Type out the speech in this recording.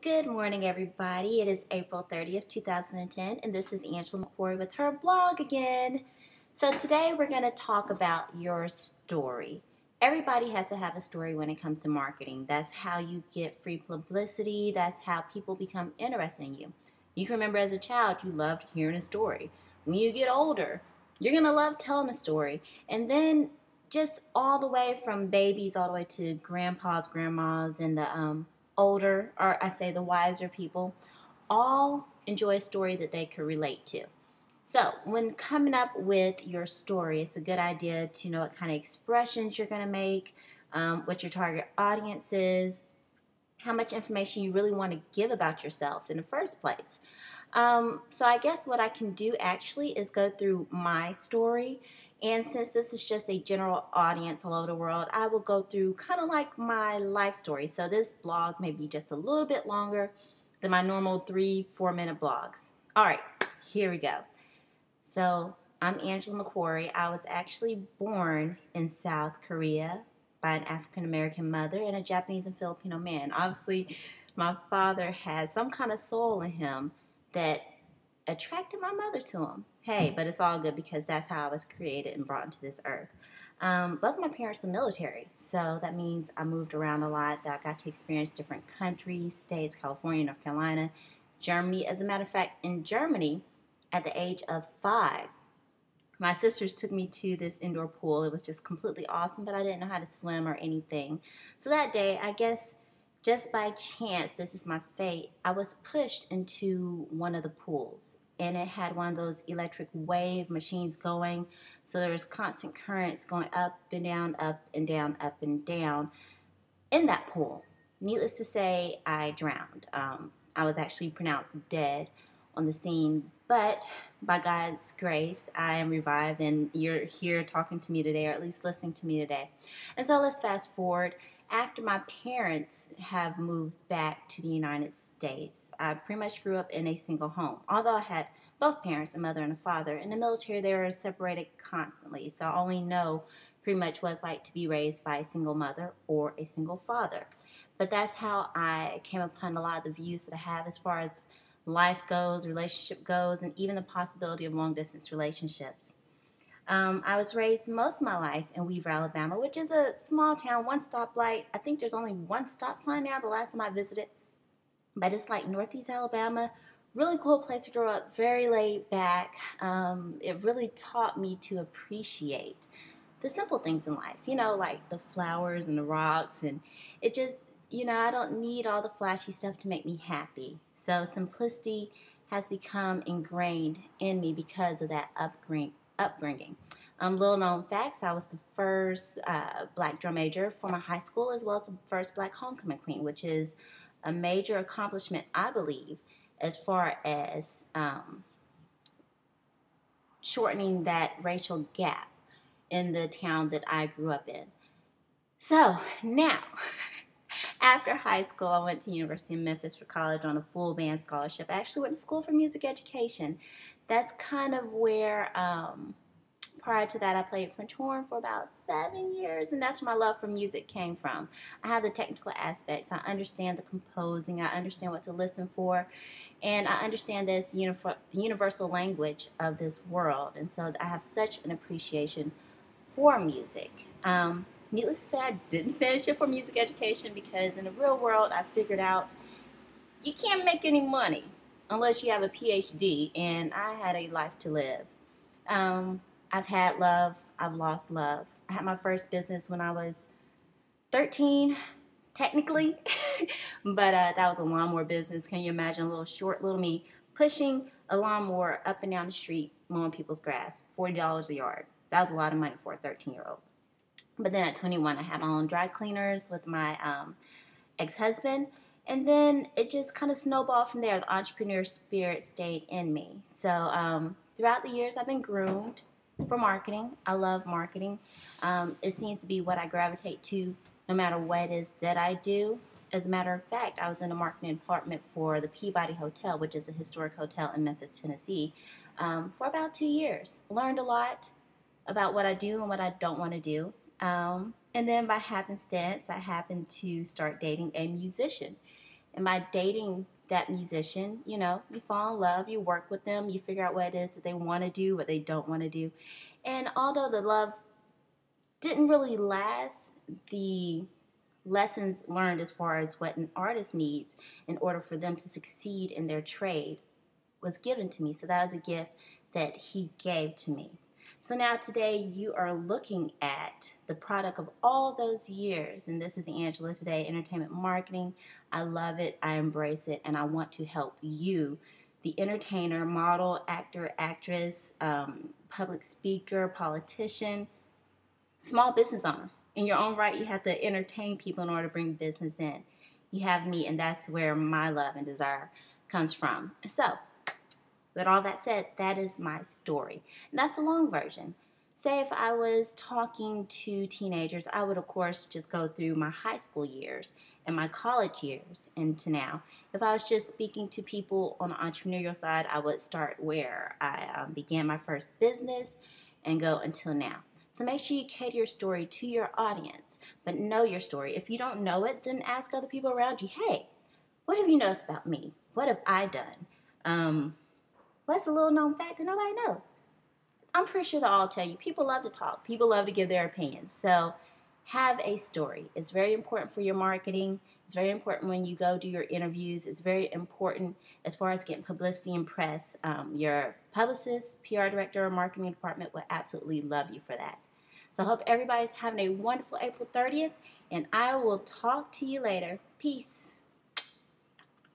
Good morning, everybody. It is April 30th, 2010, and this is Angela McQuarrie with her blog again. So today we're going to talk about your story. Everybody has to have a story when it comes to marketing. That's how you get free publicity. That's how people become interested in you. You can remember as a child, you loved hearing a story. When you get older, you're going to love telling a story. And then just all the way from babies all the way to grandpas, grandmas, and the older, or I say the wiser people, all enjoy a story that they could relate to. So, when coming up with your story, it's a good idea to know what kind of expressions you're going to make, what your target audience is, how much information you really want to give about yourself in the first place. So I guess what I can do actually is go through my story. And since this is just a general audience all over the world, I will go through kind of like my life story. So this blog may be just a little bit longer than my normal 3-4 minute blogs. All right, here we go. So I'm Angela McQuarrie. I was actually born in South Korea by an African American mother and a Japanese and Filipino man. Obviously, my father had some kind of soul in him that attracted my mother to him. Hey, but it's all good because that's how I was created and brought into this earth. Both my parents are military, so that means I moved around a lot. That I got to experience different countries, states, California, North Carolina, Germany. As a matter of fact, in Germany, at the age of 5, my sisters took me to this indoor pool. It was just completely awesome, but I didn't know how to swim or anything. So that day, I guess just by chance, this is my fate, I was pushed into one of the pools. And it had one of those electric wave machines going. So there was constant currents going up and down, up and down, up and down in that pool. Needless to say, I drowned. I was actually pronounced dead on the scene, but by God's grace, I am revived and you're here talking to me today, or at least listening to me today. And so let's fast forward. After my parents have moved back to the United States, I pretty much grew up in a single home. Although I had both parents, a mother and a father. In the military, they were separated constantly, so I only know pretty much what it's like to be raised by a single mother or a single father. But that's how I came upon a lot of the views that I have as far as life goes, relationship goes, and even the possibility of long-distance relationships. I was raised most of my life in Weaver, Alabama, which is a small town, one stoplight. I think there's only one stop sign now the last time I visited. But it's like Northeast Alabama. Really cool place to grow up, very laid back. It really taught me to appreciate the simple things in life, like the flowers and the rocks. And it just, I don't need all the flashy stuff to make me happy. So simplicity has become ingrained in me because of that upbringing. Little known facts, I was the first black drum major for my high school, as well as the first black homecoming queen, which is a major accomplishment, I believe, as far as shortening that racial gap in the town that I grew up in. So now, after high school, I went to the University of Memphis for college on a full band scholarship. I actually went to school for music education. That's kind of where, prior to that, I played French horn for about 7 years, and that's where my love for music came from. I have the technical aspects. I understand the composing. I understand what to listen for, and I understand this universal language of this world, and so I have such an appreciation for music. Needless to say, I didn't finish it for music education because in the real world, I figured out you can't make any money unless you have a PhD, and I had a life to live. I've had love. I've lost love. I had my first business when I was 13, technically, but that was a lawnmower business. Can you imagine a little short little me pushing a lawnmower up and down the street, mowing people's grass, $40 a yard. That was a lot of money for a 13-year-old. But then at 21, I had my own dry cleaners with my ex-husband. And then it just kind of snowballed from there. The entrepreneur spirit stayed in me. So throughout the years, I've been groomed for marketing. I love marketing. It seems to be what I gravitate to no matter what it is that I do. As a matter of fact, I was in the marketing department for the Peabody Hotel, which is a historic hotel in Memphis, Tennessee, for about 2 years. Learned a lot about what I do and what I don't want to do. And then by happenstance, I happened to start dating a musician. And by dating that musician, you know, you fall in love, you work with them, you figure out what it is that they want to do, what they don't want to do. And although the love didn't really last, the lessons learned as far as what an artist needs in order for them to succeed in their trade was given to me. So that was a gift that he gave to me. So now today you are looking at the product of all those years. And this is Angela today, entertainment marketing. I love it, I embrace it, and I want to help you, the entertainer, model, actor, actress, public speaker, politician, small business owner. In your own right, you have to entertain people in order to bring business in. You have me, and that's where my love and desire comes from. So, with all that said, that is my story. And that's a long version. Say if I was talking to teenagers, I would, of course, just go through my high school years and my college years into now. If I was just speaking to people on the entrepreneurial side, I would start where I began my first business and go until now. So make sure you cater your story to your audience, but know your story. If you don't know it, then ask other people around you, hey, what have you noticed about me? What have I done? What's a little known fact that nobody knows? I'm pretty sure they'll all tell you. People love to talk. People love to give their opinions. So have a story. It's very important for your marketing. It's very important when you go do your interviews. It's very important as far as getting publicity and press. Your publicist, PR director, or marketing department will absolutely love you for that. So I hope everybody's having a wonderful April 30th, and I will talk to you later. Peace.